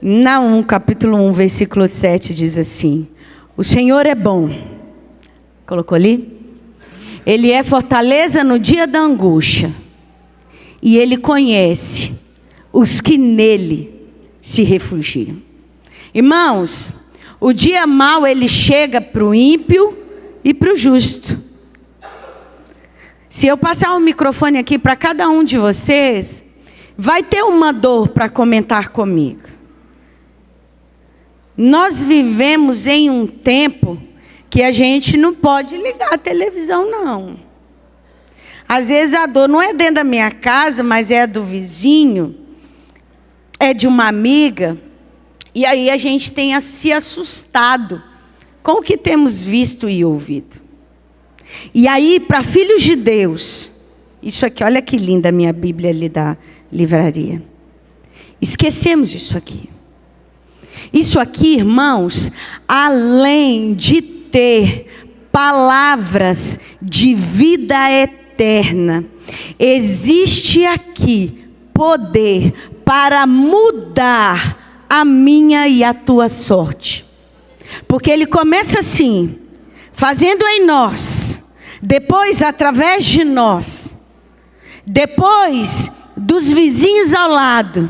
Naum, capítulo 1, versículo 7 diz assim: o Senhor é bom. Colocou ali? Ele é fortaleza no dia da angústia. E Ele conhece os que nele se refugiam. Irmãos, o dia mau ele chega para o ímpio e para o justo. Se eu passar o microfone aqui para cada um de vocês, vai ter uma dor para comentar comigo. Nós vivemos em um tempo que a gente não pode ligar a televisão, não. Às vezes a dor não é dentro da minha casa, mas é do vizinho, é de uma amiga. E aí a gente tem se assustado com o que temos visto e ouvido. E aí, para filhos de Deus, isso aqui, olha que linda a minha Bíblia ali da livraria. Esquecemos isso aqui. Isso aqui, irmãos, além de ter palavras de vida eterna, existe aqui poder para mudar a minha e a tua sorte. Porque ele começa assim, fazendo em nós, depois através de nós, depois dos vizinhos ao lado,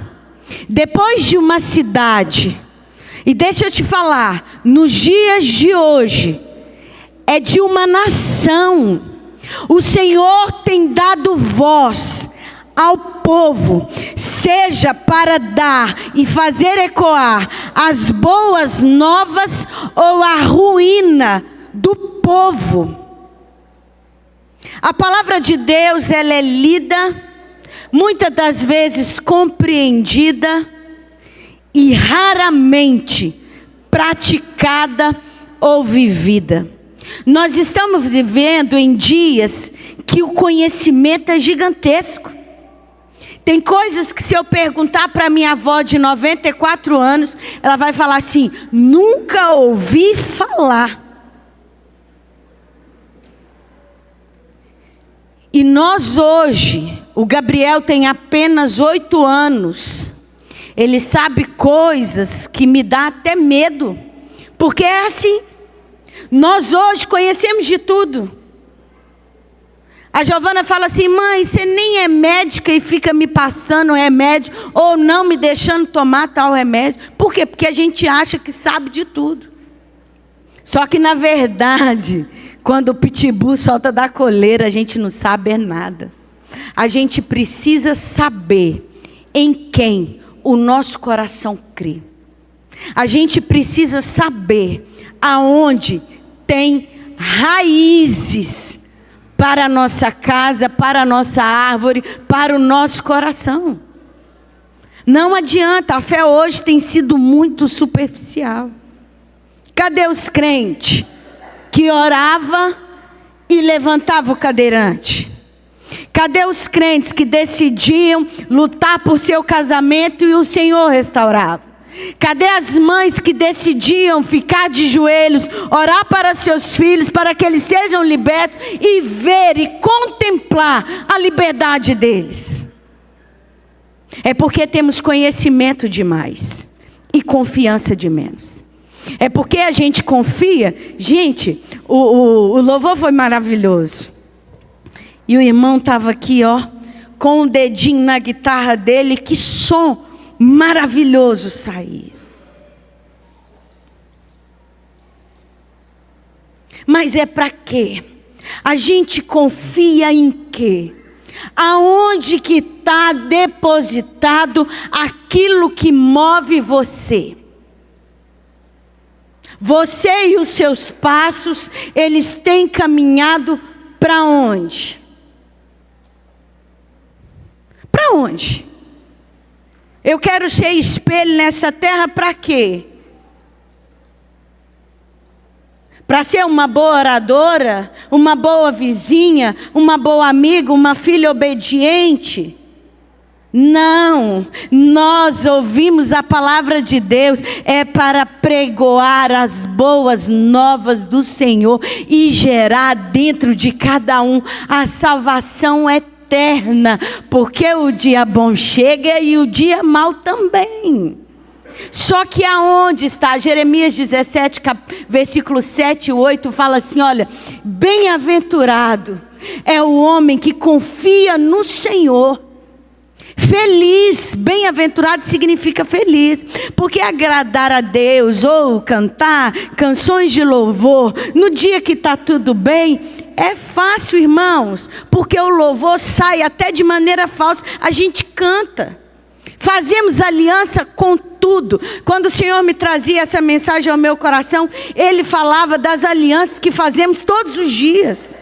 depois de uma cidade. E deixa eu te falar, nos dias de hoje, é de uma nação. O Senhor tem dado voz ao povo, seja para dar e fazer ecoar as boas novas ou a ruína do povo. A palavra de Deus, ela é lida, muitas das vezes compreendida e raramente praticada ou vivida. Nós estamos vivendo em dias que o conhecimento é gigantesco. Tem coisas que se eu perguntar para minha avó de 94 anos, ela vai falar assim: nunca ouvi falar. E nós hoje, o Gabriel tem apenas 8 anos. Ele sabe coisas que me dá até medo. Porque é assim. Nós hoje conhecemos de tudo. A Giovana fala assim: mãe, você nem é médica e fica me passando remédio, ou não me deixando tomar tal remédio. Por quê? Porque a gente acha que sabe de tudo. Só que na verdade, quando o pitbull solta da coleira, a gente não sabe nada. A gente precisa saber em quem o nosso coração crê. A gente precisa saber aonde tem raízes para a nossa casa, para a nossa árvore, para o nosso coração. Não adianta, a fé hoje tem sido muito superficial. Cadê os crentes que orava e levantava o cadeirante? Cadê os crentes que decidiam lutar por seu casamento e o Senhor restaurava? Cadê as mães que decidiam ficar de joelhos, orar para seus filhos, para que eles sejam libertos e ver e contemplar a liberdade deles? É porque temos conhecimento demais e confiança de menos. É porque a gente confia. Gente, o louvor foi maravilhoso. E o irmão estava aqui, ó, com o dedinho na guitarra dele, que som maravilhoso sair. Mas é para quê? A gente confia em quê? Aonde que está depositado aquilo que move você? Você e os seus passos, eles têm caminhado para onde? Para onde? Eu quero ser espelho nessa terra para quê? Para ser uma boa oradora, uma boa vizinha, uma boa amiga, uma filha obediente? Não, nós ouvimos a palavra de Deus, é para pregoar as boas novas do Senhor e gerar dentro de cada um a salvação eterna, porque o dia bom chega e o dia mau também. Só que aonde está? Jeremias 17, versículos 7 e 8 fala assim, olha, bem-aventurado é o homem que confia no Senhor. Feliz, bem-aventurado significa feliz, porque agradar a Deus ou cantar canções de louvor no dia que está tudo bem é fácil, irmãos, porque o louvor sai até de maneira falsa, a gente canta, fazemos aliança com tudo. Quando o Senhor me trazia essa mensagem ao meu coração, Ele falava das alianças que fazemos todos os dias.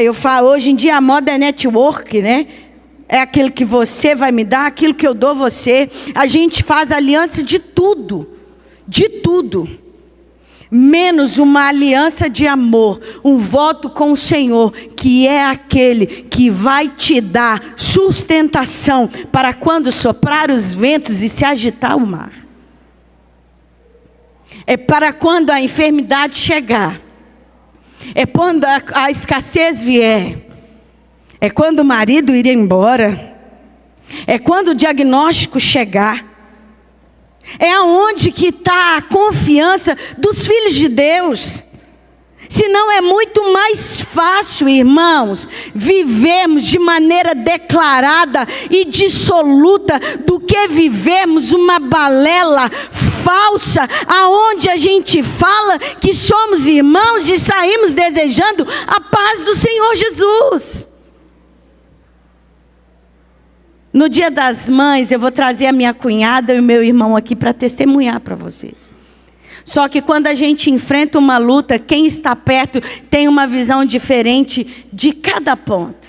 Eu falo, hoje em dia a moda é network, né? É aquilo que você vai me dar, aquilo que eu dou você. A gente faz aliança de tudo, menos uma aliança de amor, um voto com o Senhor, que é aquele que vai te dar sustentação para quando soprar os ventos e se agitar o mar. É para quando a enfermidade chegar, é quando a escassez vier, é quando o marido ir embora, é quando o diagnóstico chegar. É aonde que está a confiança dos filhos de Deus. Senão é muito mais fácil, irmãos, vivermos de maneira declarada e dissoluta do que vivermos uma balela falsa, aonde a gente fala que somos irmãos e saímos desejando a paz do Senhor Jesus. No Dia das Mães, eu vou trazer a minha cunhada e o meu irmão aqui para testemunhar para vocês. Só que quando a gente enfrenta uma luta, quem está perto tem uma visão diferente de cada ponto.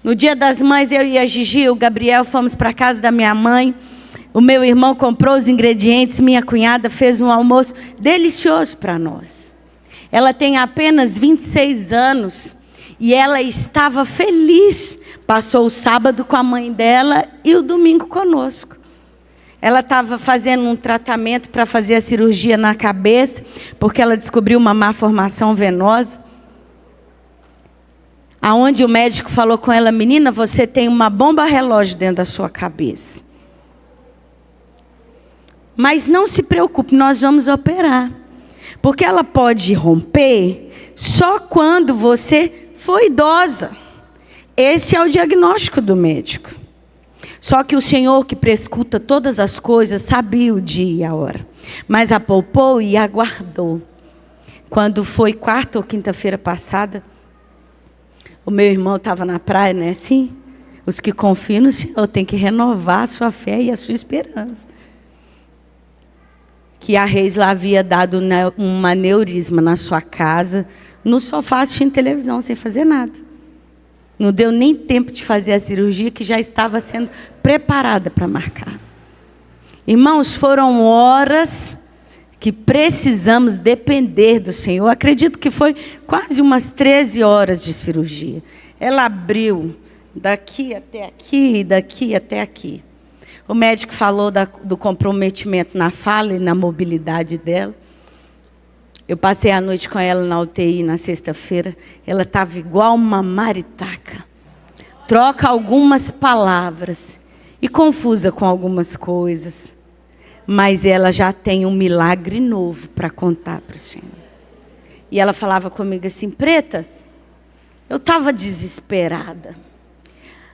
No Dia das Mães, eu e a Gigi e o Gabriel fomos para a casa da minha mãe. O meu irmão comprou os ingredientes, minha cunhada fez um almoço delicioso para nós. Ela tem apenas 26 anos e ela estava feliz. Passou o sábado com a mãe dela e o domingo conosco. Ela estava fazendo um tratamento para fazer a cirurgia na cabeça, porque ela descobriu uma má formação venosa. Aonde o médico falou com ela, menina, você tem uma bomba relógio dentro da sua cabeça. Mas não se preocupe, nós vamos operar. Porque ela pode romper só quando você for idosa. Esse é o diagnóstico do médico. Só que o Senhor que prescuta todas as coisas sabia o dia e a hora. Mas a poupou e aguardou. Quando foi quarta ou quinta-feira passada, o meu irmão estava na praia, não é assim? Os que confiam no Senhor têm que renovar a sua fé e a sua esperança. Que a Reis lá havia dado um aneurisma na sua casa, no sofá assistindo televisão, sem fazer nada. Não deu nem tempo de fazer a cirurgia, que já estava sendo preparada para marcar. Irmãos, foram horas que precisamos depender do Senhor. Acredito que foi quase umas 13 horas de cirurgia. Ela abriu daqui até aqui e daqui até aqui. O médico falou do comprometimento na fala e na mobilidade dela. Eu passei a noite com ela na UTI na sexta-feira. Ela estava igual uma maritaca. Troca algumas palavras e confusa com algumas coisas. Mas ela já tem um milagre novo para contar para o Senhor. E ela falava comigo assim, Preta, eu estava desesperada.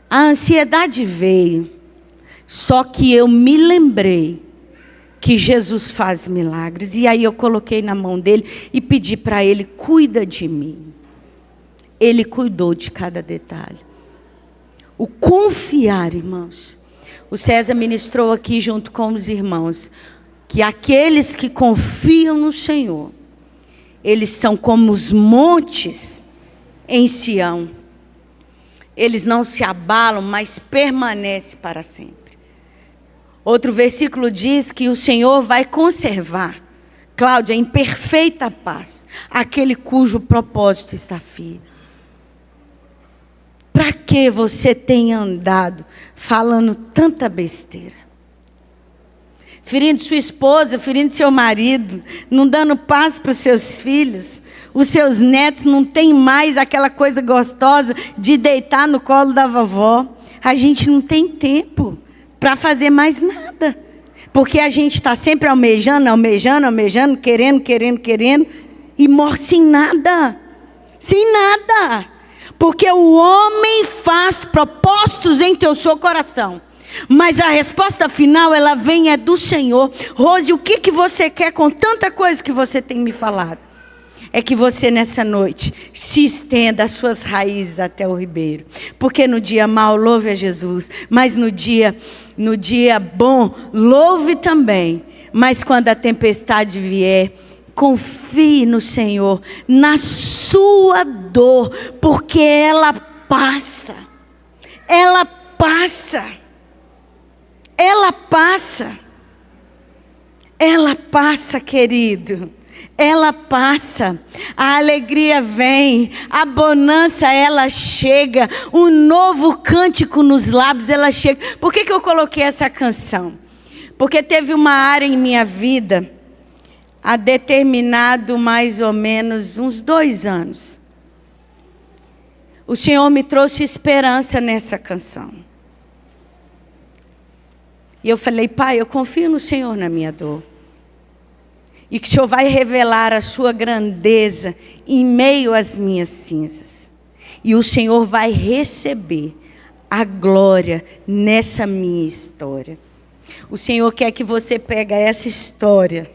A ansiedade veio. Só que eu me lembrei que Jesus faz milagres. E aí eu coloquei na mão dele e pedi para ele, cuida de mim. Ele cuidou de cada detalhe. O confiar, irmãos. O César ministrou aqui junto com os irmãos, que aqueles que confiam no Senhor, eles são como os montes em Sião. Eles não se abalam, mas permanecem para sempre. Outro versículo diz que o Senhor vai conservar, Cláudia, em perfeita paz, aquele cujo propósito está firme. Para que você tem andado falando tanta besteira? Ferindo sua esposa, ferindo seu marido, não dando paz para os seus filhos. Os seus netos não têm mais aquela coisa gostosa de deitar no colo da vovó. A gente não tem tempo para fazer mais nada. Porque a gente está sempre almejando, querendo, e morre sem nada. Sem nada. Porque o homem faz propósitos em teu seu coração. Mas a resposta final, ela vem do Senhor. Rose, o que você quer com tanta coisa que você tem me falado? É que você nessa noite se estenda as suas raízes até o ribeiro. Porque no dia mau, louve a Jesus. Mas no dia bom, louve também. Mas quando a tempestade vier, confie no Senhor, na sua dor. Porque ela passa. Ela passa. Ela passa. Ela passa, querido. Ela passa, a alegria vem, a bonança ela chega, um novo cântico nos lábios ela chega. Por que eu coloquei essa canção? Porque teve uma área em minha vida, há determinado mais ou menos uns 2 anos. O Senhor me trouxe esperança nessa canção. E eu falei, Pai, eu confio no Senhor na minha dor. E que o Senhor vai revelar a sua grandeza em meio às minhas cinzas. E o Senhor vai receber a glória nessa minha história. O Senhor quer que você pegue essa história.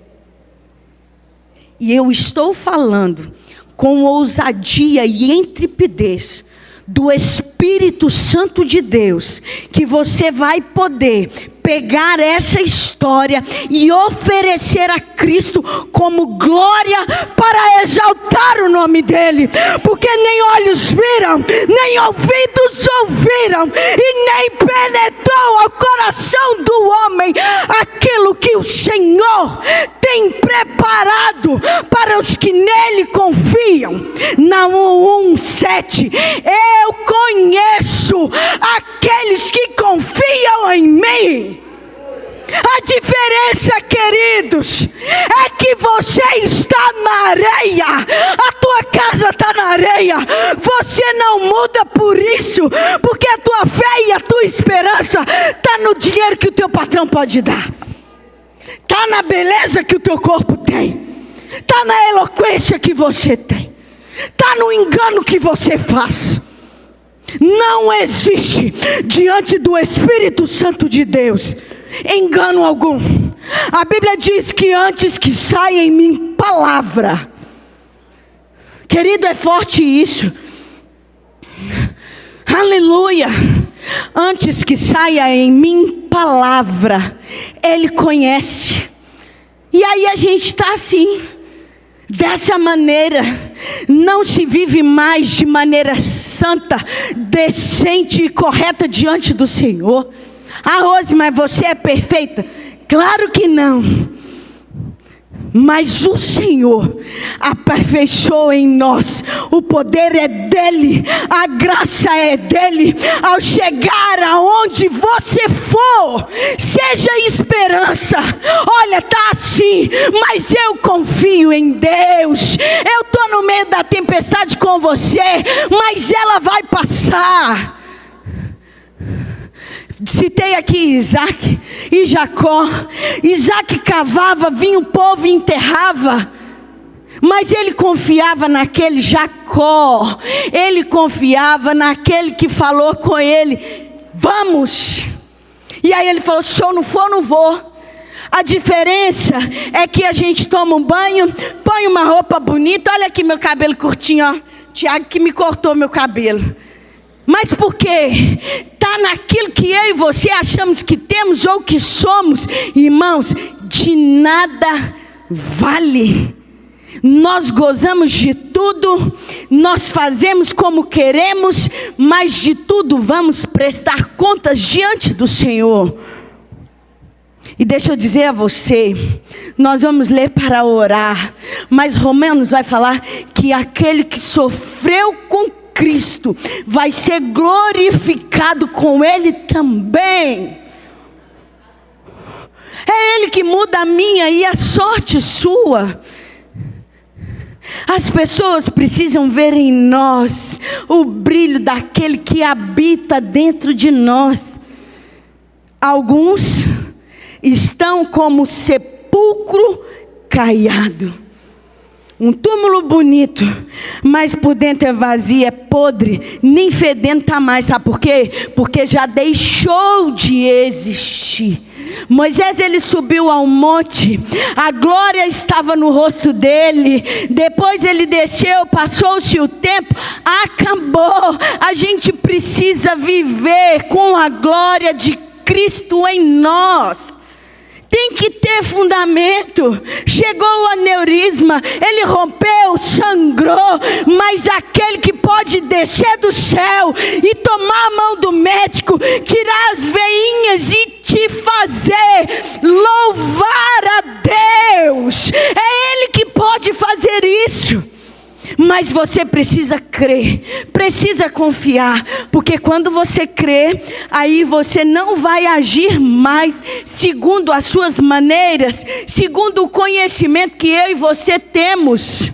E eu estou falando com ousadia e intrepidez do Espírito Santo de Deus, que você vai poder pegar essa história e oferecer a Cristo como glória para exaltar o nome dEle. Porque nem olhos viram, nem ouvidos ouviram, e nem penetrou ao coração do homem aquilo que o Senhor tem preparado para os que nele confiam. Naum 1:7, eu conheço aqueles que confiam em mim. A diferença, queridos, é que você está na areia, a tua casa está na areia. Você não muda por isso, porque a tua fé e a tua esperança está no dinheiro que o teu patrão pode dar, está na beleza que o teu corpo tem, está na eloquência que você tem, está no engano que você faz. Não existe diante do Espírito Santo de Deus engano algum. A Bíblia diz que antes que saia em mim palavra, querido, é forte isso, aleluia, antes que saia em mim palavra, Ele conhece. E aí a gente está assim, dessa maneira. Não se vive mais de maneira santa, decente e correta diante do Senhor. Ah, Rose, mas você é perfeita? Claro que não. Mas o Senhor aperfeiçoou em nós. O poder é dEle, a graça é dEle. Ao chegar aonde você for, seja esperança. Olha, tá assim, mas eu confio em Deus. Eu estou no meio da tempestade com você, mas ela vai passar. Citei aqui Isaac e Jacó. Isaac cavava, vinha o povo e enterrava, mas ele confiava naquele Jacó. Ele confiava naquele que falou com ele, vamos. E aí ele falou, se eu não for, não vou. A diferença é que a gente toma um banho, põe uma roupa bonita. Olha aqui meu cabelo curtinho, ó. Tiago que me cortou meu cabelo. Mas por quê? Está naquilo que eu e você achamos que temos ou que somos. Irmãos, de nada vale. Nós gozamos de tudo, nós fazemos como queremos, mas de tudo vamos prestar contas diante do Senhor. E deixa eu dizer a você, nós vamos ler para orar, mas Romanos vai falar que aquele que sofreu com Cristo vai ser glorificado com Ele também. É Ele que muda a minha e a sorte sua. As pessoas precisam ver em nós o brilho daquele que habita dentro de nós. Alguns estão como sepulcro caiado. Um túmulo bonito, mas por dentro é vazio, é podre, nem fedenta mais. Sabe por quê? Porque já deixou de existir. Moisés, ele subiu ao monte, a glória estava no rosto dele. Depois ele desceu, passou-se o tempo, acabou. A gente precisa viver com a glória de Cristo em nós. Tem que ter fundamento. Chegou o aneurisma, ele rompeu, sangrou, mas aquele que pode descer do céu e tomar a mão do médico, tirar as veinhas e te fazer louvar a Deus, é Ele que pode fazer isso. Mas você precisa crer, precisa confiar, porque quando você crê, aí você não vai agir mais segundo as suas maneiras, segundo o conhecimento que eu e você temos,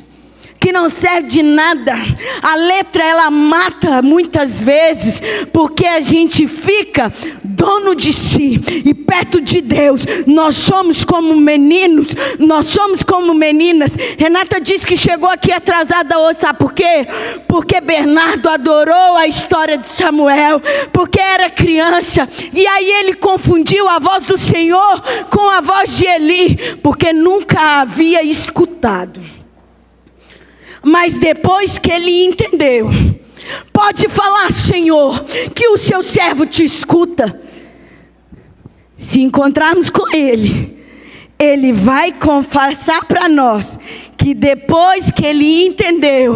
que não serve de nada. A letra, ela mata muitas vezes, porque a gente fica dono de si, e perto de Deus nós somos como meninos, nós somos como meninas. Renata disse que chegou aqui atrasada hoje, sabe por quê? Porque Bernardo adorou a história de Samuel, porque era criança, e aí ele confundiu a voz do Senhor com a voz de Eli, porque nunca havia escutado. Mas depois que ele entendeu, pode falar, Senhor, que o seu servo te escuta. Se encontrarmos com ele, ele vai confessar para nós que depois que ele entendeu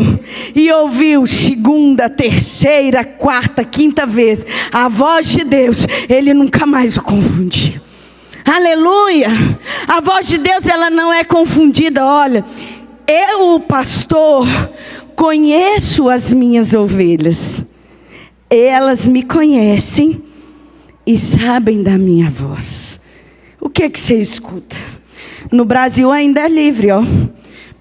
e ouviu segunda, terceira, quarta, quinta vez a voz de Deus, ele nunca mais o confundiu. Aleluia! A voz de Deus, ela não é confundida. Olha, eu, o pastor, conheço as minhas ovelhas. Elas me conhecem e sabem da minha voz. O que que você escuta? No Brasil ainda é livre, ó.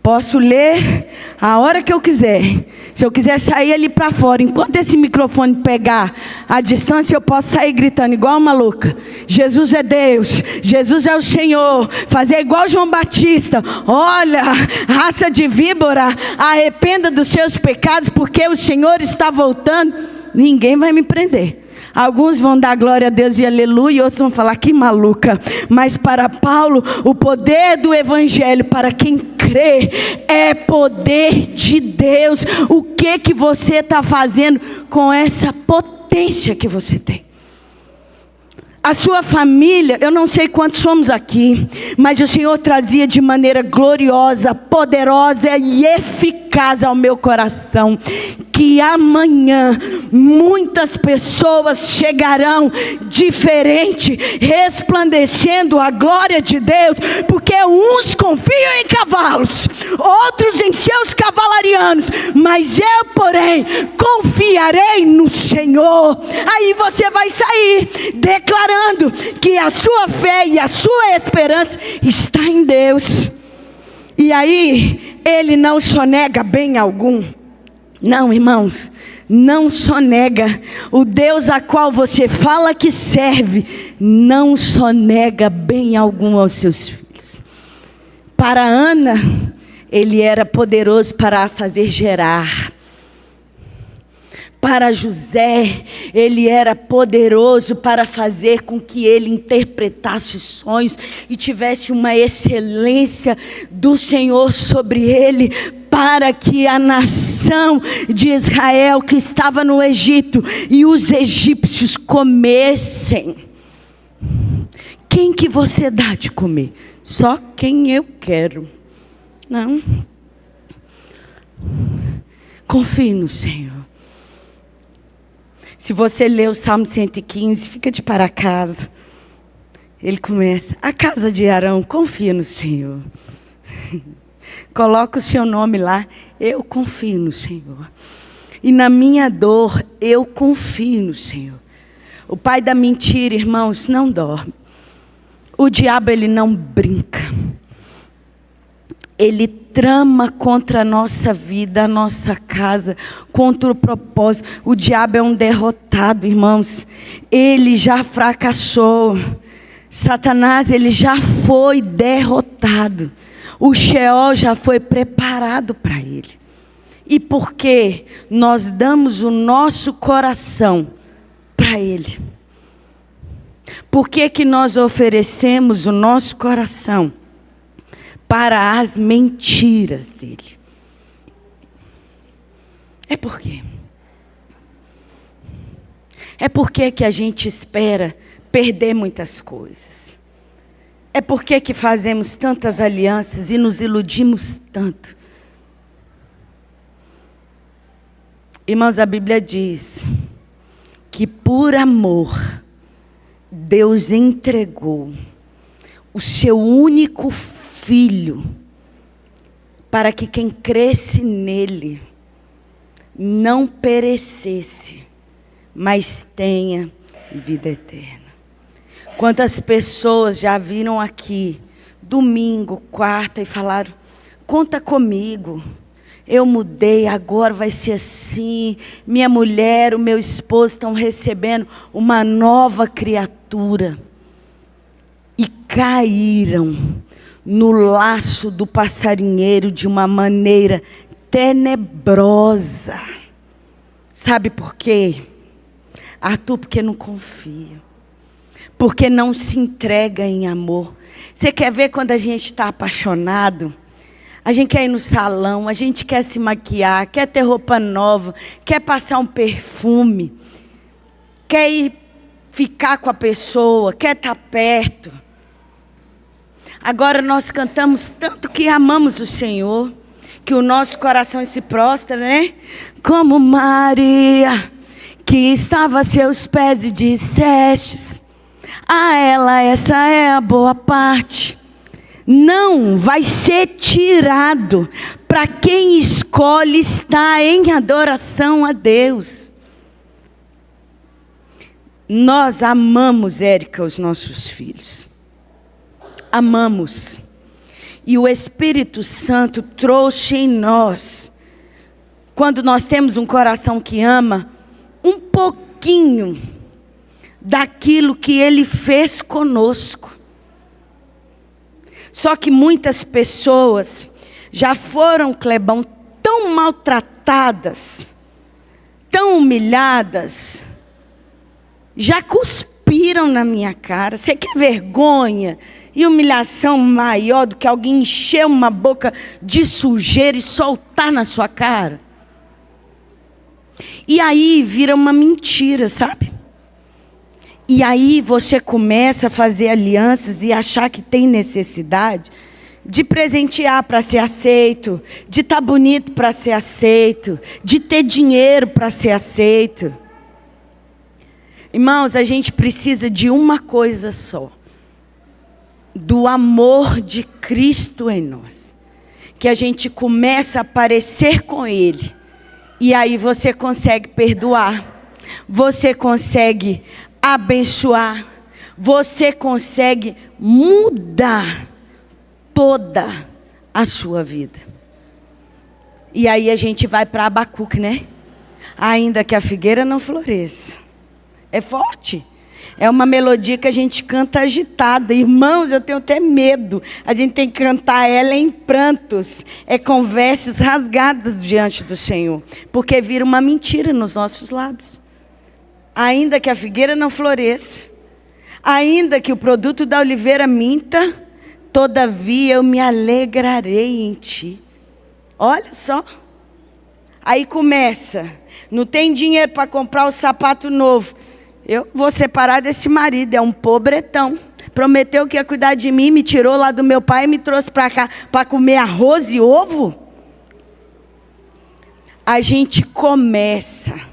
Posso ler a hora que eu quiser. Se eu quiser sair ali para fora, enquanto esse microfone pegar a distância, eu posso sair gritando igual uma louca: Jesus é Deus, Jesus é o Senhor. Fazer igual João Batista: olha, raça de víbora, arrependa dos seus pecados, porque o Senhor está voltando. Ninguém vai me prender. Alguns vão dar glória a Deus e aleluia, e outros vão falar: que maluca. Mas para Paulo, o poder do evangelho, para quem crê, é poder de Deus. O que você está fazendo com essa potência que você tem? A sua família, eu não sei quantos somos aqui, mas o Senhor trazia de maneira gloriosa, poderosa e eficaz ao meu coração que amanhã muitas pessoas chegarão diferente, resplandecendo a glória de Deus, porque uns confiam em cavalos, outros em seus cavalarianos, mas eu, porém, confiarei no Senhor. Aí você vai sair declarando que a sua fé e a sua esperança está em Deus. E aí Ele não sonega bem algum. Não, irmãos, não sonega. O Deus a qual você fala que serve, não sonega bem algum aos seus filhos. Para Ana, Ele era poderoso para a fazer gerar. Para José, Ele era poderoso para fazer com que ele interpretasse sonhos e tivesse uma excelência do Senhor sobre ele, para que a nação de Israel que estava no Egito e os egípcios comessem. Quem que você dá de comer? Só quem eu quero. Não. Confie no Senhor. Se você ler o Salmo 115, fica de para casa. Ele começa: a casa de Arão, confia no Senhor. Coloca o seu nome lá: eu confio no Senhor. E na minha dor, eu confio no Senhor. O pai da mentira, irmãos, não dorme. O diabo, ele não brinca. Ele trama contra a nossa vida, a nossa casa, contra o propósito. O diabo é um derrotado, irmãos. Ele já fracassou. Satanás, ele já foi derrotado. O Sheol já foi preparado para ele. E por que nós damos o nosso coração para ele? Por que que nós oferecemos o nosso coração para as mentiras dele? É por quê? É porque que a gente espera perder muitas coisas. É porque que fazemos tantas alianças e nos iludimos tanto. Irmãos, a Bíblia diz que por amor, Deus entregou o seu único filho para que quem cresce nele não perecesse, mas tenha vida eterna. Quantas pessoas já viram aqui, domingo, quarta, e falaram, conta comigo, eu mudei, agora vai ser assim, minha mulher, o meu esposo estão recebendo uma nova criatura. E caíram no laço do passarinheiro de uma maneira tenebrosa. Sabe por quê? Arthur, porque não confia. Porque não se entrega em amor. Você quer ver quando a gente está apaixonado? A gente quer ir no salão, a gente quer se maquiar, quer ter roupa nova, quer passar um perfume, quer ir ficar com a pessoa, quer estar perto. Agora nós cantamos tanto que amamos o Senhor, que o nosso coração se prostra, né? Como Maria, que estava a seus pés e dissestes, a ela essa é a boa parte. Não vai ser tirado para quem escolhe estar em adoração a Deus. Nós amamos, Érica, os nossos filhos. Amamos. E o Espírito Santo trouxe em nós, quando nós temos um coração que ama, um pouquinho daquilo que Ele fez conosco. Só que muitas pessoas já foram, Clebão, tão maltratadas, tão humilhadas, já cuspiram na minha cara. Você quer vergonha e humilhação maior do que alguém encher uma boca de sujeira e soltar na sua cara? E aí vira uma mentira, sabe? E aí você começa a fazer alianças e achar que tem necessidade de presentear para ser aceito, de estar bonito para ser aceito, de ter dinheiro para ser aceito. Irmãos, a gente precisa de uma coisa só: do amor de Cristo em nós. Que a gente começa a parecer com Ele. E aí você consegue perdoar, você consegue abençoar, você consegue mudar toda a sua vida. E aí a gente vai para Abacuque, né? Ainda que a figueira não floresça. É forte. É uma melodia que a gente canta agitada. Irmãos, eu tenho até medo. A gente tem que cantar ela em prantos. É com vestes rasgadas diante do Senhor. Porque vira uma mentira nos nossos lábios. Ainda que a figueira não floresça, ainda que o produto da oliveira minta, todavia eu me alegrarei em ti. Olha só. Aí começa. Não tem dinheiro para comprar o sapato novo. Eu vou separar desse marido, é um pobretão. Prometeu que ia cuidar de mim, me tirou lá do meu pai e me trouxe para cá para comer arroz e ovo. A gente começa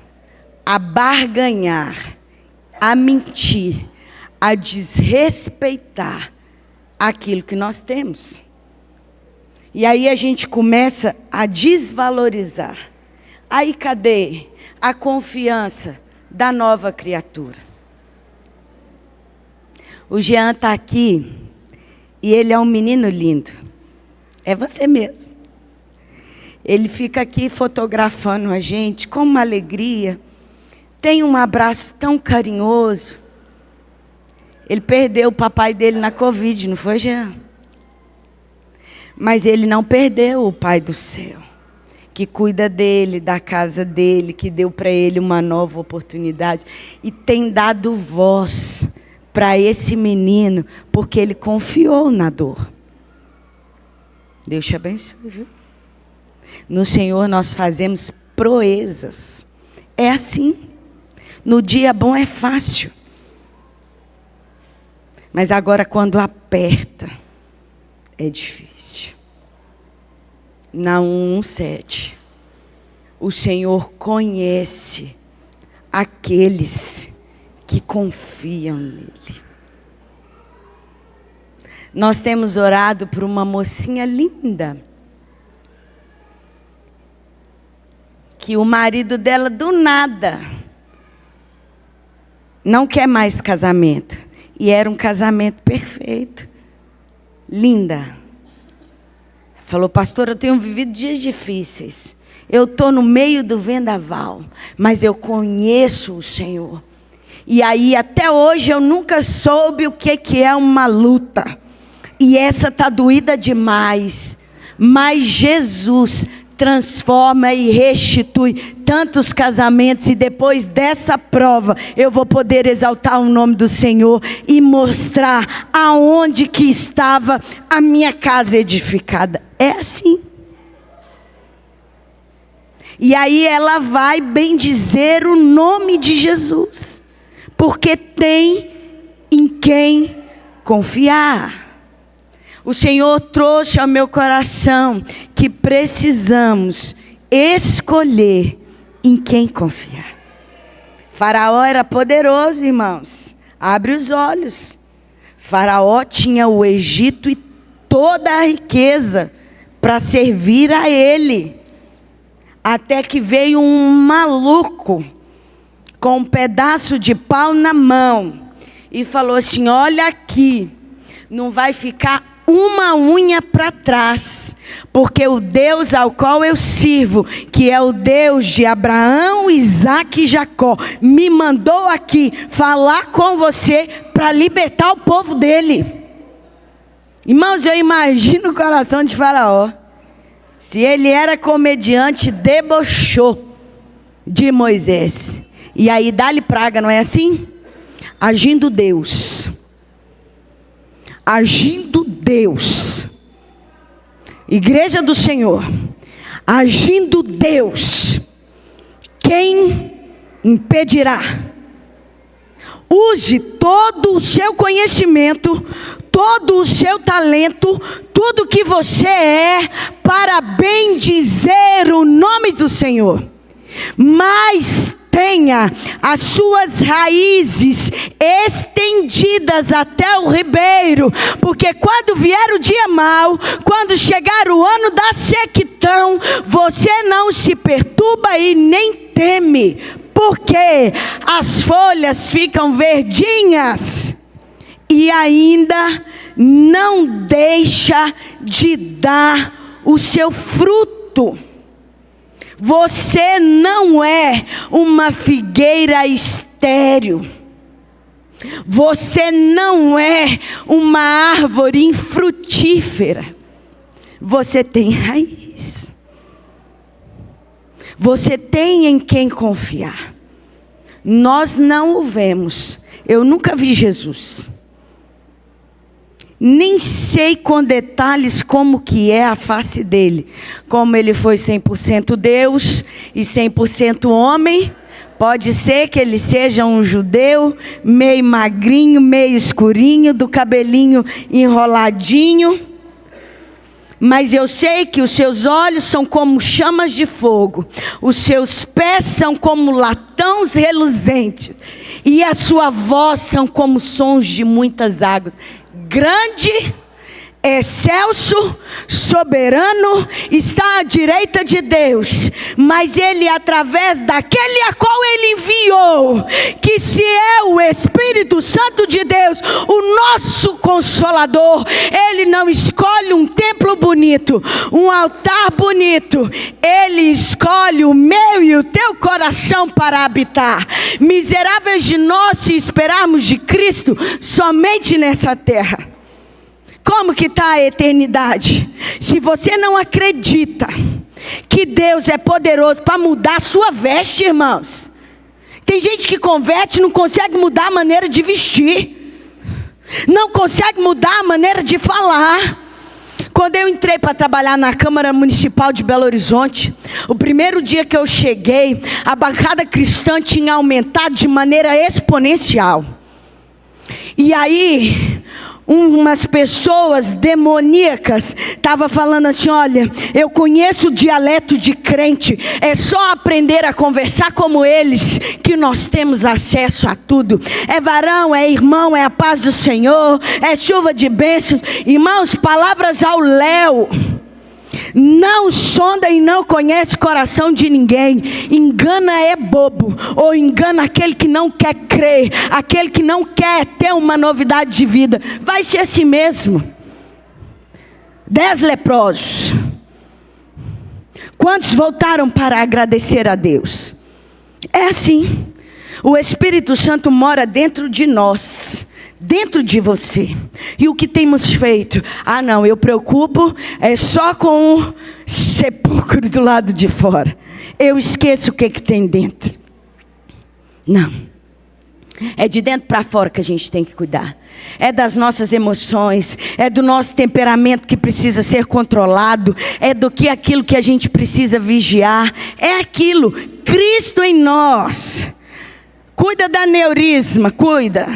a barganhar, a mentir, a desrespeitar aquilo que nós temos. E aí a gente começa a desvalorizar. Aí cadê a confiança da nova criatura? O Jean está aqui e ele é um menino lindo. É você mesmo. Ele fica aqui fotografando a gente com uma alegria. Tem um abraço tão carinhoso. Ele perdeu o papai dele na Covid, não foi, Jean? Mas ele não perdeu o Pai do céu, que cuida dele, da casa dele, que deu para ele uma nova oportunidade. E tem dado voz para esse menino, porque ele confiou na dor. Deus te abençoe, viu? No Senhor nós fazemos proezas. É assim. No dia bom é fácil. Mas agora quando aperta, é difícil. Naum 1:7. O Senhor conhece aqueles que confiam nele. Nós temos orado por uma mocinha linda, que o marido dela do nada não quer mais casamento. E era um casamento perfeito. Linda. Falou, pastor, eu tenho vivido dias difíceis. Eu estou no meio do vendaval, mas eu conheço o Senhor. E aí até hoje eu nunca soube o que é uma luta. E essa está doída demais. Mas Jesus transforma e restitui tantos casamentos. E depois dessa prova, eu vou poder exaltar o nome do Senhor e mostrar aonde que estava a minha casa edificada. É assim. E aí ela vai bendizer o nome de Jesus, porque tem em quem confiar. O Senhor trouxe ao meu coração que precisamos escolher em quem confiar. Faraó era poderoso, irmãos. Abre os olhos. Faraó tinha o Egito e toda a riqueza para servir a ele. Até que veio um maluco com um pedaço de pau na mão e falou assim, olha aqui, não vai ficar uma unha para trás, porque o Deus ao qual eu sirvo, que é o Deus de Abraão, Isaque e Jacó, me mandou aqui falar com você para libertar o povo dele. Irmãos, eu imagino o coração de Faraó. Se ele era comediante, debochou de Moisés. E aí dá-lhe praga, não é assim? Agindo Deus. Agindo Deus. Igreja do Senhor. Agindo Deus. Quem impedirá? Use todo o seu conhecimento, todo o seu talento, tudo que você é, para bendizer o nome do Senhor. Mas tenha as suas raízes estendidas até o ribeiro, porque quando vier o dia mau, quando chegar o ano da sequidão, você não se perturba e nem teme, porque as folhas ficam verdinhas e ainda não deixa de dar o seu fruto. Você não é uma figueira estéril. Você não é uma árvore infrutífera. Você tem raiz. Você tem em quem confiar. Nós não o vemos. Eu nunca vi Jesus. Nem sei com detalhes como que é a face dele. Como ele foi 100% Deus e 100% homem. Pode ser que ele seja um judeu, meio magrinho, meio escurinho, do cabelinho enroladinho. Mas eu sei que os seus olhos são como chamas de fogo. Os seus pés são como latões reluzentes. E a sua voz são como sons de muitas águas. Grande, excelso, soberano, está à direita de Deus. Mas ele, através daquele a qual ele enviou, que se é o Espírito Santo de Deus, o nosso Consolador, ele não escolhe um templo templo bonito, um altar bonito, Ele escolhe o meu e o teu coração para habitar. Miseráveis de nós se esperarmos de Cristo somente nessa terra. Como que está a eternidade? Se você não acredita que Deus é poderoso para mudar a sua veste, irmãos. Tem gente que converte e não consegue mudar a maneira de vestir. Não consegue mudar a maneira de falar. Quando eu entrei para trabalhar na Câmara Municipal de Belo Horizonte, o primeiro dia que eu cheguei, a bancada cristã tinha aumentado de maneira exponencial. E aí, umas pessoas demoníacas estavam falando assim: olha, eu conheço o dialeto de crente, é só aprender a conversar como eles, que nós temos acesso a tudo. É varão, é irmão, é a paz do Senhor, é chuva de bênçãos. Irmãos, palavras ao léu. Não sonda e não conhece o coração de ninguém. Engana é bobo, ou engana aquele que não quer crer, aquele que não quer ter uma novidade de vida. Vai ser assim mesmo. 10 leprosos. Quantos voltaram para agradecer a Deus? É assim. O Espírito Santo mora dentro de nós, dentro de você. E o que temos feito? Ah não, eu preocupo só com o sepulcro do lado de fora. Eu esqueço o que tem dentro. Não. É de dentro para fora que a gente tem que cuidar. É das nossas emoções, é do nosso temperamento que precisa ser controlado, é aquilo que a gente precisa vigiar, é aquilo, Cristo em nós. Cuida da neurisma, cuida.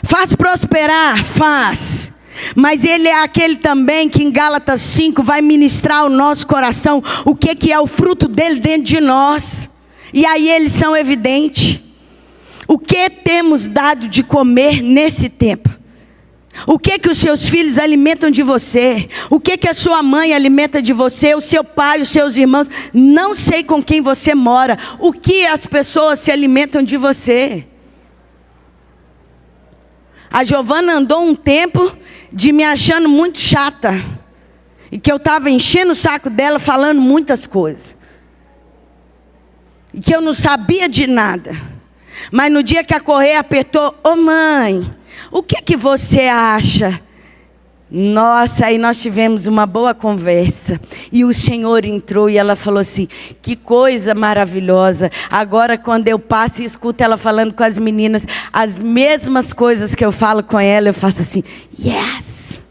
Faz prosperar, faz. Mas Ele é aquele também que em Gálatas 5 vai ministrar ao nosso coração o que é o fruto dele dentro de nós. E aí eles são evidentes. O que temos dado de comer nesse tempo? O que os seus filhos alimentam de você? O que a sua mãe alimenta de você? O seu pai, os seus irmãos? Não sei com quem você mora. O que as pessoas se alimentam de você? A Giovana andou um tempo de me achando muito chata. E que eu estava enchendo o saco dela, falando muitas coisas. E que eu não sabia de nada. Mas no dia que a correia apertou: ô mãe, o que você acha? Nossa, aí nós tivemos uma boa conversa. E o Senhor entrou e ela falou assim: que coisa maravilhosa. Agora quando eu passo e escuto ela falando com as meninas as mesmas coisas que eu falo com ela, eu faço assim: yes.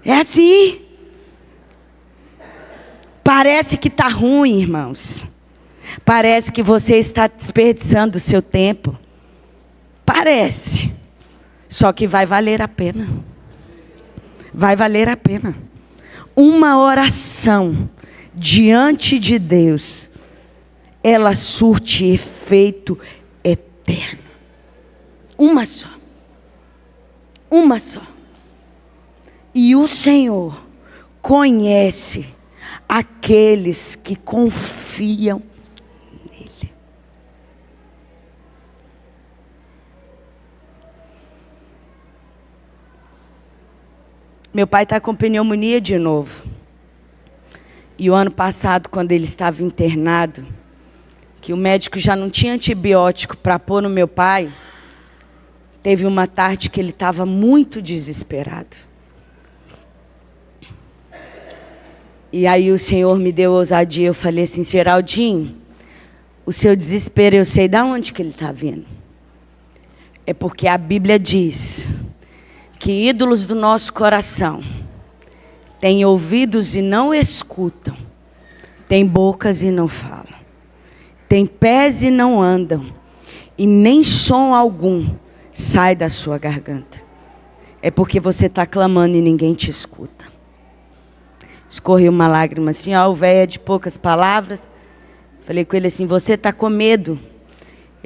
É assim. Parece que está ruim, irmãos. Parece que você está desperdiçando o seu tempo. Parece. Só que vai valer a pena. Vai valer a pena. Uma oração diante de Deus, ela surte efeito eterno. Uma só. Uma só. E o Senhor conhece aqueles que confiam nele. Meu pai está com pneumonia de novo. E o ano passado, quando ele estava internado, que o médico já não tinha antibiótico para pôr no meu pai, teve uma tarde que ele estava muito desesperado. E aí o Senhor me deu ousadia. Eu falei assim: Geraldinho, o seu desespero eu sei de onde que ele está vindo. É porque a Bíblia diz que ídolos do nosso coração têm ouvidos e não escutam, têm bocas e não falam, têm pés e não andam, e nem som algum sai da sua garganta. É porque você está clamando e ninguém te escuta. Escorreu uma lágrima assim, ó, o velho é de poucas palavras. Falei com ele assim: você está com medo?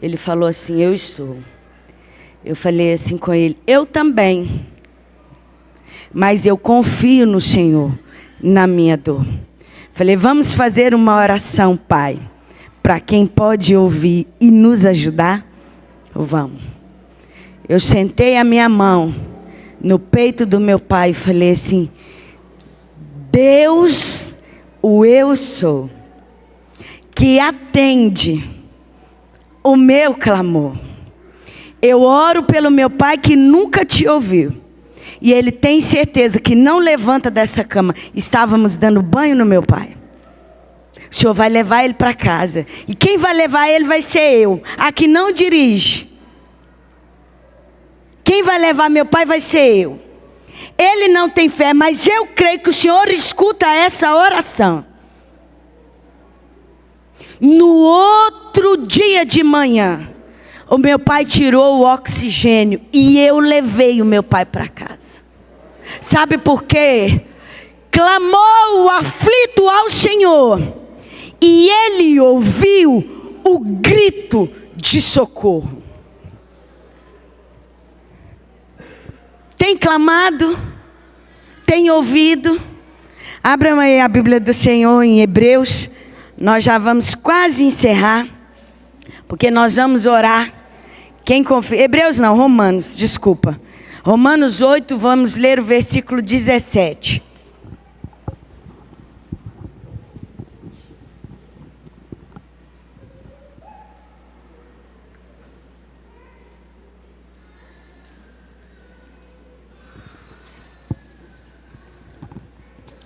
Ele falou assim: eu estou. Eu falei assim com ele: eu também. Mas eu confio no Senhor, na minha dor. Falei: vamos fazer uma oração, Pai, para quem pode ouvir e nos ajudar? Vamos. Eu sentei a minha mão no peito do meu pai e falei assim: Deus, o eu sou, que atende o meu clamor. Eu oro pelo meu pai que nunca te ouviu. E ele tem certeza que não levanta dessa cama. Estávamos dando banho no meu pai. O Senhor vai levar ele para casa. E quem vai levar ele vai ser eu. Aqui não dirige. Quem vai levar meu pai vai ser eu. Ele não tem fé, mas eu creio que o Senhor escuta essa oração. No outro dia de manhã, o meu pai tirou o oxigênio e eu levei o meu pai para casa. Sabe por quê? Clamou o aflito ao Senhor e ele ouviu o grito de socorro. Tem clamado? Tem ouvido? Abra aí a Bíblia do Senhor em Hebreus. Nós já vamos quase encerrar, porque nós vamos orar. Quem confia? Hebreus não, Romanos, desculpa. Romanos 8, vamos ler o versículo 17.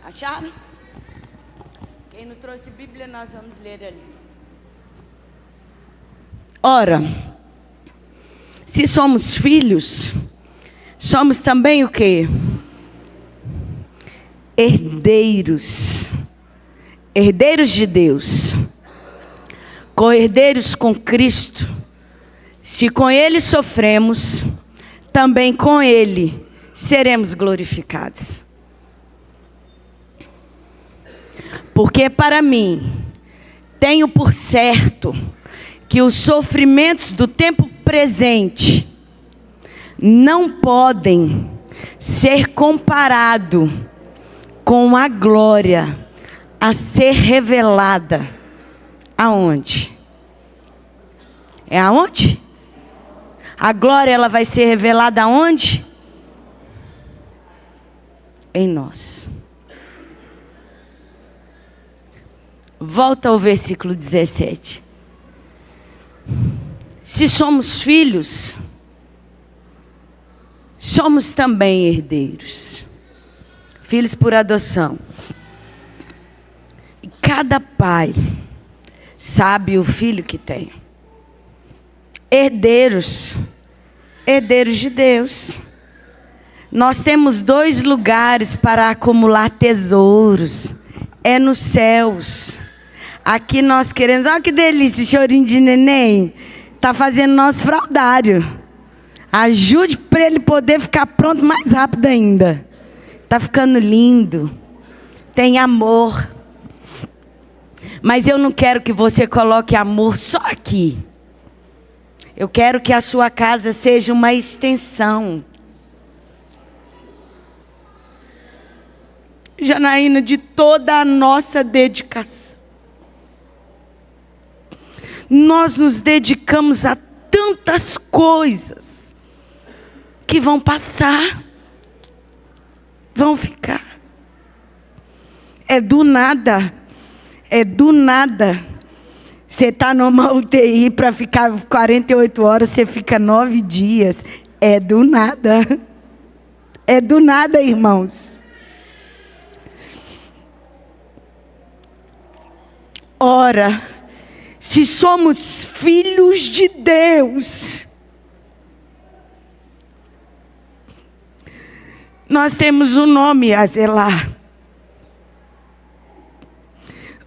Acharam? Quem não trouxe Bíblia, nós vamos ler ali. Ora, se somos filhos, somos também o quê? Herdeiros. Herdeiros de Deus. Co-herdeiros com Cristo. Se com Ele sofremos, também com Ele seremos glorificados. Porque para mim, tenho por certo que os sofrimentos do tempo presente não podem ser comparados com a glória a ser revelada. Aonde? É aonde? A glória ela vai ser revelada aonde? Em nós. Volta ao versículo 17. Se somos filhos, somos também herdeiros. Filhos por adoção. E cada pai sabe o filho que tem. Herdeiros. Herdeiros de Deus. Nós temos 2 lugares para acumular tesouros. É nos céus. Aqui nós queremos, olha que delícia, chorinho de neném. Está fazendo nosso fraldário. Ajude para ele poder ficar pronto mais rápido ainda. Está ficando lindo. Tem amor. Mas eu não quero que você coloque amor só aqui. Eu quero que a sua casa seja uma extensão. Janaína, de toda a nossa dedicação. Nós nos dedicamos a tantas coisas que vão passar, vão ficar. É do nada, é do nada. Você está numa UTI para ficar 48 horas, você fica 9 dias. É do nada. É do nada, irmãos. Ora, se somos filhos de Deus, nós temos um nome a zelar.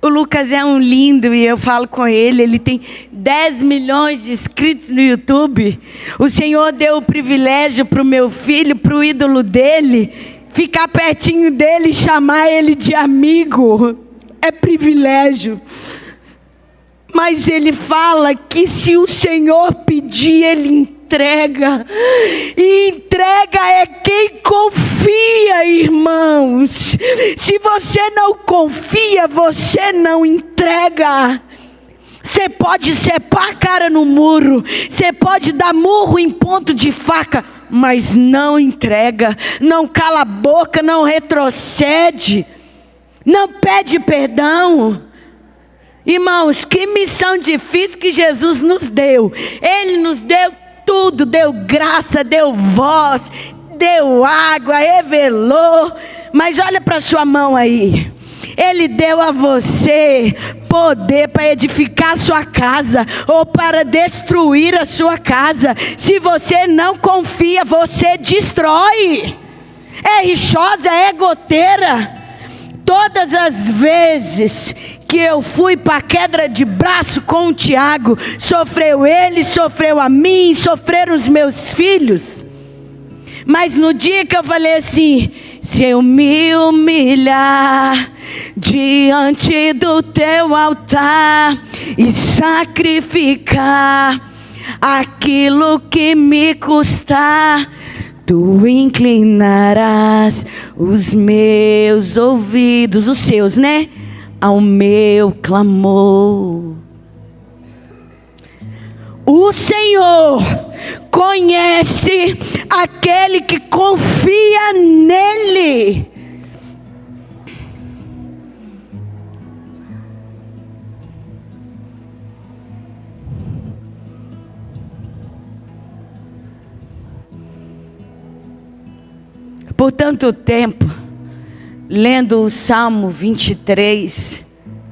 O Lucas é um lindo e eu falo com ele, ele tem 10 milhões de inscritos no YouTube. O Senhor deu o privilégio para o meu filho, para o ídolo dele, ficar pertinho dele e chamar ele de amigo. É privilégio. Mas ele fala que se o Senhor pedir, ele entrega. E entrega é quem confia, irmãos. Se você não confia, você não entrega. Você pode separ a cara no muro. Você pode dar murro em ponto de faca. Mas não entrega. Não cala a boca, não retrocede. não pede perdão. Irmãos, que missão difícil que Jesus nos deu. Ele nos deu tudo, deu graça, deu voz, deu água, revelou. Mas olha para sua mão aí. Ele deu a você poder para edificar a sua casa ou para destruir a sua casa. Se você não confia, você destrói. É rixosa, é goteira. Todas as vezes que eu fui para a queda de braço com o Tiago, sofreu ele, sofreu a mim, sofreram os meus filhos. Mas no dia que eu falei assim: se eu me humilhar diante do teu altar e sacrificar aquilo que me custar, tu inclinarás os meus ouvidos, os seus, né? Ao meu clamor. O Senhor conhece aquele que confia nele. Por tanto tempo, lendo o Salmo 23,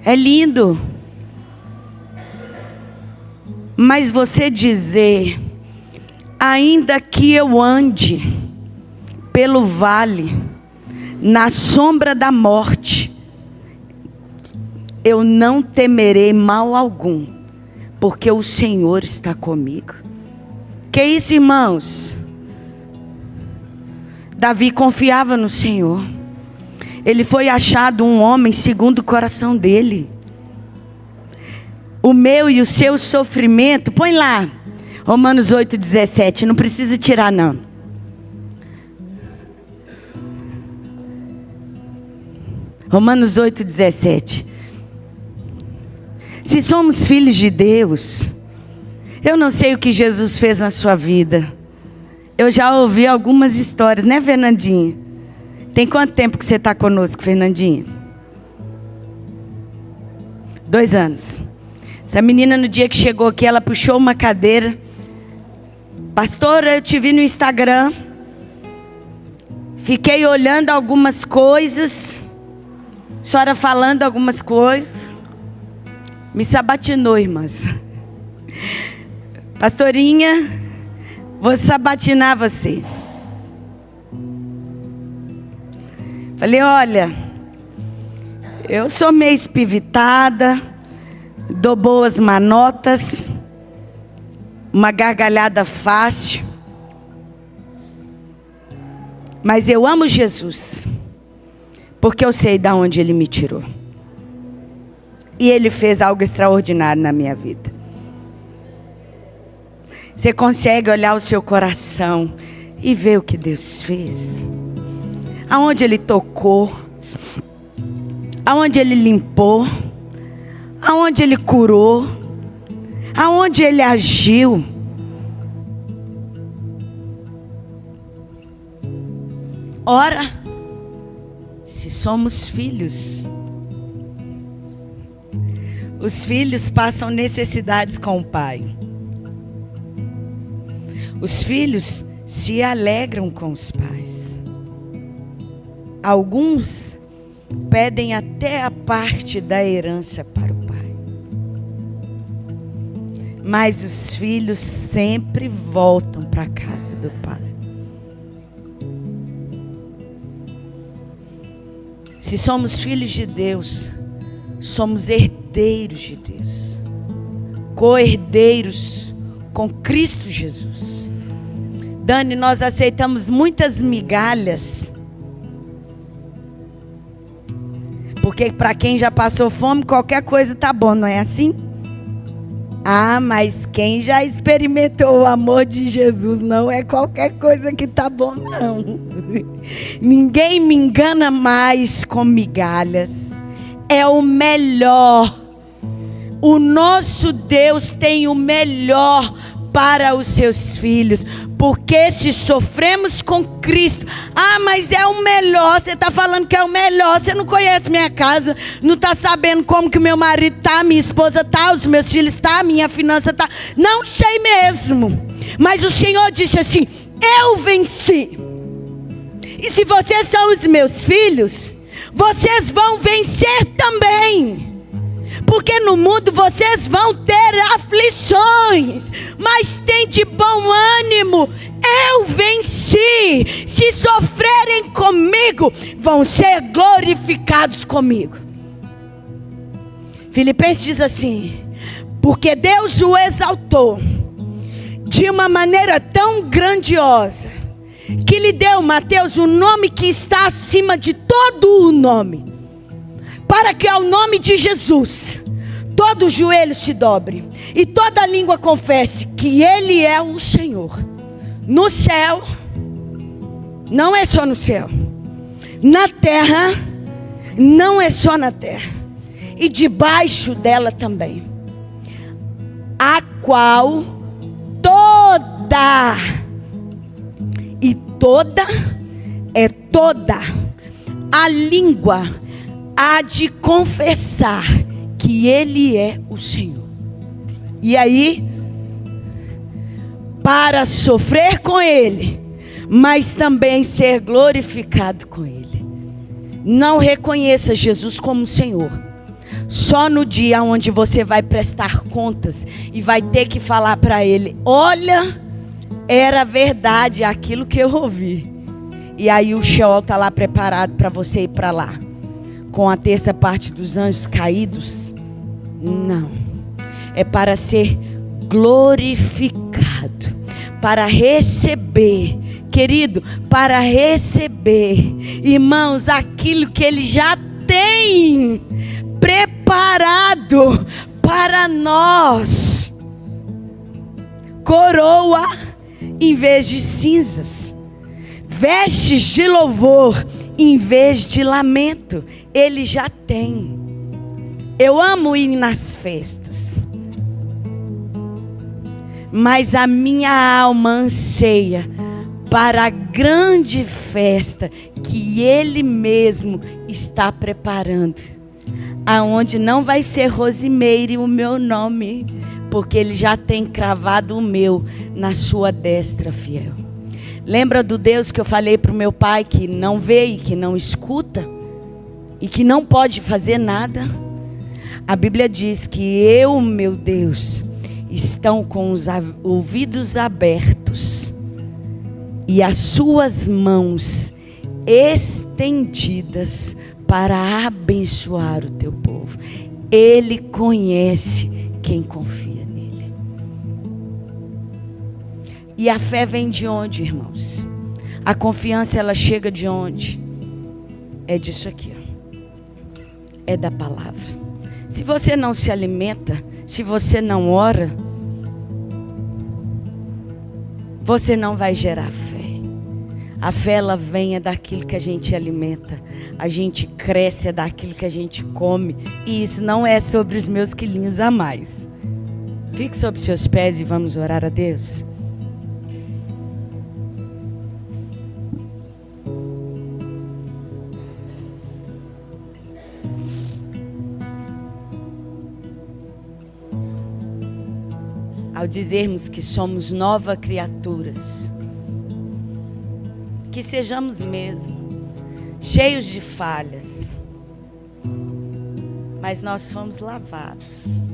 é lindo. Mas você dizer: ainda que eu ande pelo vale, na sombra da morte, eu não temerei mal algum, porque o Senhor está comigo. Que isso, irmãos? Davi confiava no Senhor. Ele foi achado um homem segundo o coração dele. O meu e o seu sofrimento, põe lá, Romanos 8,17, não precisa tirar não. Romanos 8,17. Se somos filhos de Deus, eu não sei o que Jesus fez na sua vida. Eu já ouvi algumas histórias, né, Fernandinha? Tem quanto tempo que você está conosco, Fernandinha? 2 anos. Essa menina, no dia que chegou aqui, ela puxou uma cadeira. Pastora, eu te vi no Instagram. Fiquei olhando algumas coisas. A senhora falando algumas coisas. Me sabatinou, irmãs. Pastorinha, vou sabatinar você. Falei: olha, eu sou meio espivitada, dou boas manotas, uma gargalhada fácil, mas eu amo Jesus, porque eu sei de onde Ele me tirou. E Ele fez algo extraordinário na minha vida. Você consegue olhar o seu coração e ver o que Deus fez? Aonde Ele tocou? Aonde Ele limpou? Aonde Ele curou? Aonde Ele agiu? Ora, se somos filhos, os filhos passam necessidades com o pai. Os filhos se alegram com os pais. Alguns pedem até a parte da herança para o pai. Mas os filhos sempre voltam para a casa do pai. Se somos filhos de Deus, somos herdeiros de Deus, co-herdeiros com Cristo Jesus. Dani, nós aceitamos muitas migalhas, porque para quem já passou fome, qualquer coisa tá bom, não é assim? Ah, mas quem já experimentou o amor de Jesus, não é qualquer coisa que tá bom, não. Ninguém me engana mais com migalhas. É o melhor. O nosso Deus tem o melhor para os seus filhos. Porque se sofremos com Cristo, mas é o melhor. Você está falando que é o melhor. Você não conhece minha casa, não está sabendo como que meu marido está, minha esposa está, os meus filhos estão, minha finança está. Não sei mesmo. Mas o Senhor disse assim: eu venci. E se vocês são os meus filhos, vocês vão vencer também. Porque no mundo vocês vão ter aflições, mas tem de bom ânimo. Eu venci. Se sofrerem comigo, vão ser glorificados comigo. Filipenses diz assim: porque Deus o exaltou de uma maneira tão grandiosa, que lhe deu, Mateus, o nome que está acima de todo o nome, para que ao nome de Jesus todo joelho se dobre e toda língua confesse que Ele é o Senhor. No céu, não é só no céu, na terra, não é só na terra, e debaixo dela também, a qual toda é toda a língua há de confessar que Ele é o Senhor. E aí, para sofrer com Ele, mas também ser glorificado com Ele. Não reconheça Jesus como Senhor só no dia onde você vai prestar contas e vai ter que falar para Ele: olha, era verdade aquilo que eu ouvi. E aí o Sheol está lá preparado para você ir para lá, com a terça parte dos anjos caídos. Não, é para ser glorificado, para receber, querido, para receber, irmãos, aquilo que Ele já tem preparado para nós. Coroa em vez de cinzas, vestes de louvor em vez de lamento. Ele já tem. Eu amo ir nas festas, mas a minha alma anseia para a grande festa que Ele mesmo está preparando, aonde não vai ser Rosimeire o meu nome, porque Ele já tem cravado o meu na sua destra fiel. Lembra do Deus que eu falei para o meu pai, que não vê e que não escuta e que não pode fazer nada? A Bíblia diz que eu, meu Deus, estão com os ouvidos abertos e as suas mãos estendidas para abençoar o teu povo. Ele conhece quem confia nele. E a fé vem de onde, irmãos? A confiança, ela chega de onde? É disso aqui, ó. É da palavra. Se você não se alimenta, se você não ora, você não vai gerar fé. A fé, ela vem é daquilo que a gente alimenta. A gente cresce é daquilo que a gente come. E isso não é sobre os meus quilinhos a mais. Fique sobre seus pés e vamos orar a Deus. Ao dizermos que somos novas criaturas, que sejamos mesmo cheios de falhas, mas nós fomos lavados.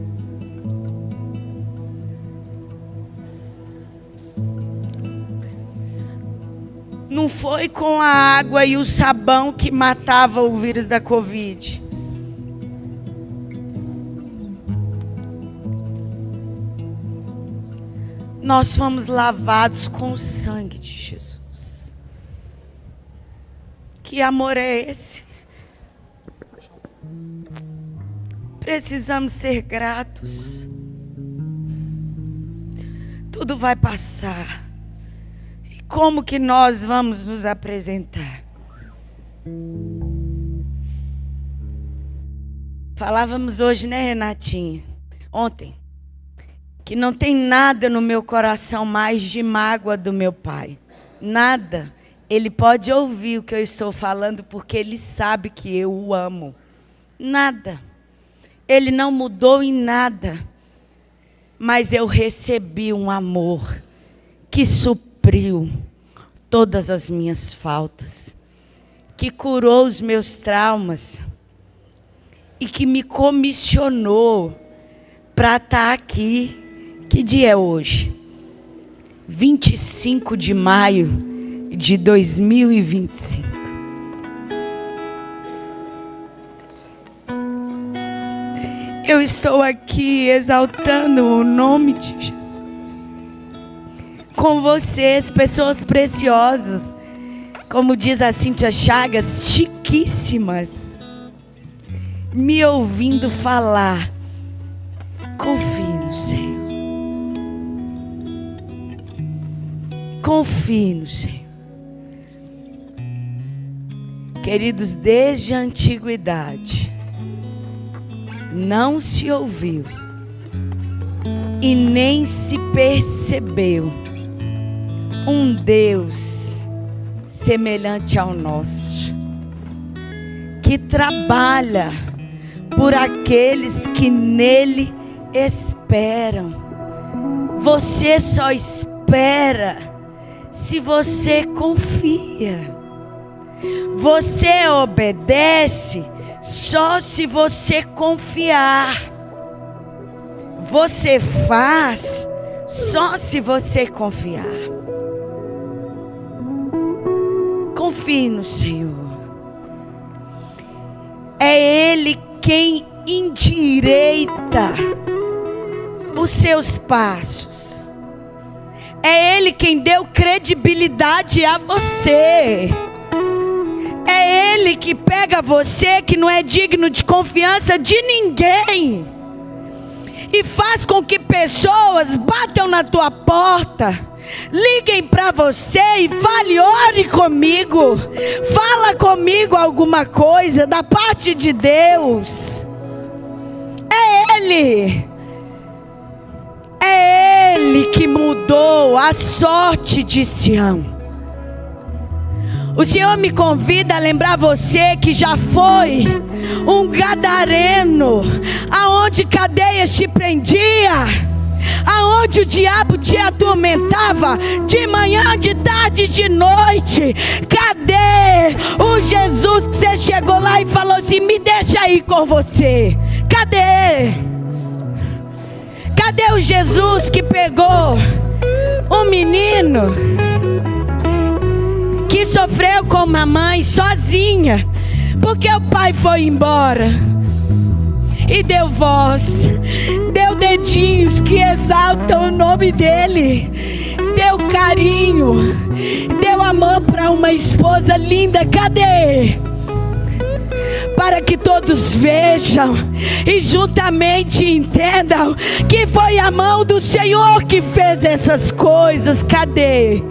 Não foi com a água e o sabão que matava o vírus da Covid. Nós fomos lavados com o sangue de Jesus. Que amor é esse? Precisamos ser gratos. Tudo vai passar. E como que nós vamos nos apresentar? Falávamos hoje, né, Renatinha? Ontem. Que que não tem nada no meu coração mais de mágoa do meu pai. Nada. Ele pode ouvir o que eu estou falando, porque ele sabe que eu o amo. Nada. Ele não mudou em nada. Mas eu recebi um amor que supriu todas as minhas faltas, que curou os meus traumas e que me comissionou para estar aqui. Que dia é hoje? 25 de maio de 2025. Eu estou aqui exaltando o nome de Jesus. Com vocês, pessoas preciosas, como diz a Cíntia Chagas, chiquíssimas, me ouvindo falar. Confie no Senhor. Confie no Senhor. Queridos, desde a antiguidade, não se ouviu e nem se percebeu um Deus semelhante ao nosso, que trabalha por aqueles que nele esperam. Você só espera se você confia. Você obedece só se você confiar. Você faz só se você confiar. Confie no Senhor. É Ele quem endireita os seus passos. É Ele quem deu credibilidade a você. É Ele que pega você, que não é digno de confiança de ninguém, e faz com que pessoas batam na tua porta, liguem para você e fale: ore comigo, fala comigo alguma coisa da parte de Deus. É Ele que mudou a sorte de Sião. O Senhor me convida a lembrar você que já foi um gadareno, aonde cadeias te prendia, aonde o diabo te atormentava, de manhã, de tarde, de noite. Cadê o Jesus que você chegou lá e falou assim: me deixa ir com você? Cadê? Cadê o Jesus que pegou um menino que sofreu com uma mãe sozinha, porque o pai foi embora, e deu voz, deu dedinhos que exaltam o nome dele, deu carinho, deu amor para uma esposa linda? Cadê? Para que todos vejam e juntamente entendam que foi a mão do Senhor que fez essas coisas. Cadê?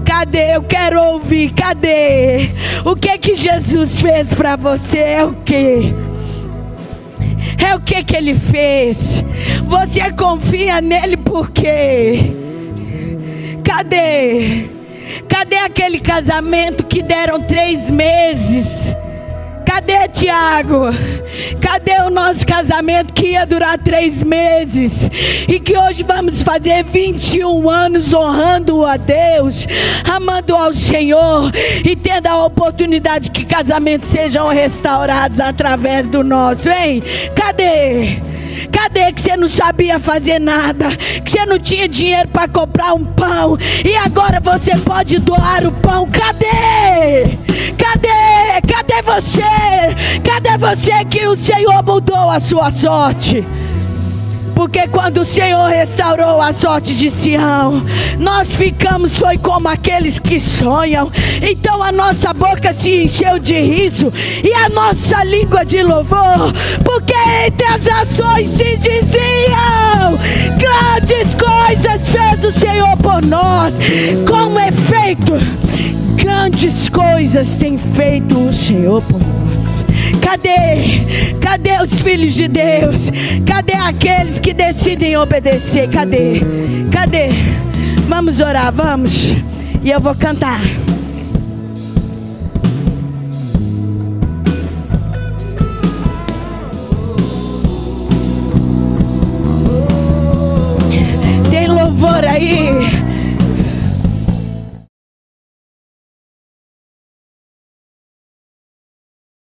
Cadê? Eu quero ouvir. Cadê? O que Jesus fez para você? É o que? É o que Ele fez? Você confia nele por quê? Cadê? Cadê aquele casamento que deram 3 meses? Cadê, Tiago? Cadê o nosso casamento que ia durar 3 meses? E que hoje vamos fazer 21 anos honrando a Deus, amando ao Senhor, e tendo a oportunidade que casamentos sejam restaurados através do nosso, hein? Cadê? Cadê que você não sabia fazer nada? Que você não tinha dinheiro para comprar um pão, e agora você pode doar o pão? Cadê? Cadê? Cadê você? Cadê você que o Senhor mudou a sua sorte? Porque quando o Senhor restaurou a sorte de Sião, nós ficamos, foi como aqueles que sonham. Então a nossa boca se encheu de riso e a nossa língua de louvor, porque entre as ações se diziam: grandes coisas fez o Senhor por nós. Com efeito, grandes coisas tem feito o Senhor por nós. Cadê? Cadê os filhos de Deus? Cadê aqueles que decidem obedecer? Cadê? Cadê? Vamos orar, vamos. E eu vou cantar.